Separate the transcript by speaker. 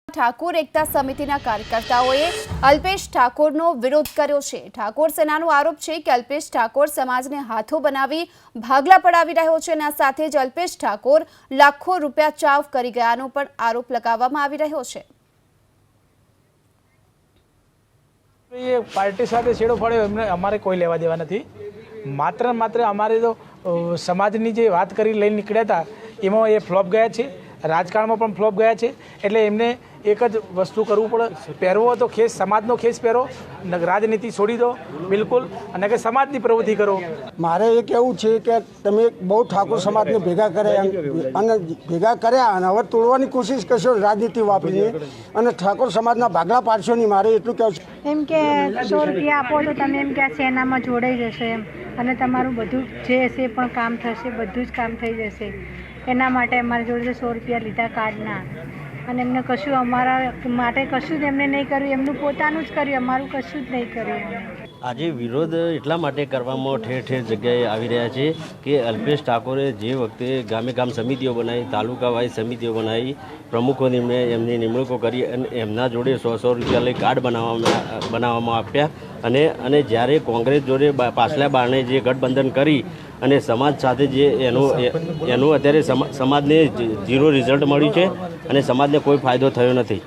Speaker 1: ઠાકોર એકતા સમિતિના કાર્યકર્તાઓએ અલ્પેશ ઠાકોરનો વિરોધ કર્યો છે। ઠાકોર સેનાનો આરોપ છે કે અલ્પેશ ઠાકોર સમાજને હાથો બનાવી ભાગલા પડાવી રહ્યો છે અને આ સાથે જ અલ્પેશ ઠાકોર લાખો રૂપિયા ચાવ કરી ગયાનો પણ આરોપ લગાવવામાં આવી રહ્યો છે।
Speaker 2: ये पार्टी साथे छेड़ो फाड़ो एमने अमारे कोई लेवा देवा नहीं। मात्र अमारे तो समाजनी जे बात करी लईने निकळ्या था एमां ये फ्लॉप गया है। राजकारण में फ्लॉप गया है एटले एमने एक ज वस्तु करवू पड़े। पहेरवो तो खेस समाजनो खेस पहेरो, राजनीति छोड़ी दो बिल्कुल अने के समाजनी प्रवृत्ति करो।
Speaker 3: मारे ये कहेवुं छे के तमे बहुत ठाकोर समाजने भेगा कर्या अने भेगा कर्या अने हवे तोड़वानी कोशिश करशो राजनीति वापरीने अने ठाकोर समाजना भागला पाडशो नहीं। मारे एटલું કહેવું છે
Speaker 4: एम के 100 रुपया आपो तो तमे एम के सेनामां जोडाई जशे अने तमारुं बधुं जे हशे पण काम थशे, बधुं ज काम थई जशे। एना माटे अमारी जोडे 100 रुपया लीधा कार्डना અને એમને કશું અમારા માટે કશું જ એમને નહીં કર્યું, એમનું પોતાનું જ કર્યું, અમારું કશું જ નહીં કર્યું।
Speaker 5: આજે વિરોધ એટલા માટે કરવામાં ઠેર ઠેર જગ્યાએ આવી રહ્યા છે કે અલ્પેશ ઠાકોરે જે વખતે ગામે ગામ સમિતિઓ બનાવી, તાલુકા વાઇઝ સમિતિઓ બનાવી, પ્રમુખોની એમની નિમણૂકો કરી અને એમના જોડે 100 રૂપિયા લઈ કાર્ડ બનાવવામાં આપ્યા અને જ્યારે કોંગ્રેસ જોડે પાછલા બારણે જે ગઠબંધન કરી અને સમાજ સાથે જે એનું અત્યારે સમાજને ઝીરો રિઝલ્ટ મળ્યું છે અને સમાજને કોઈ ફાયદો થયો નથી।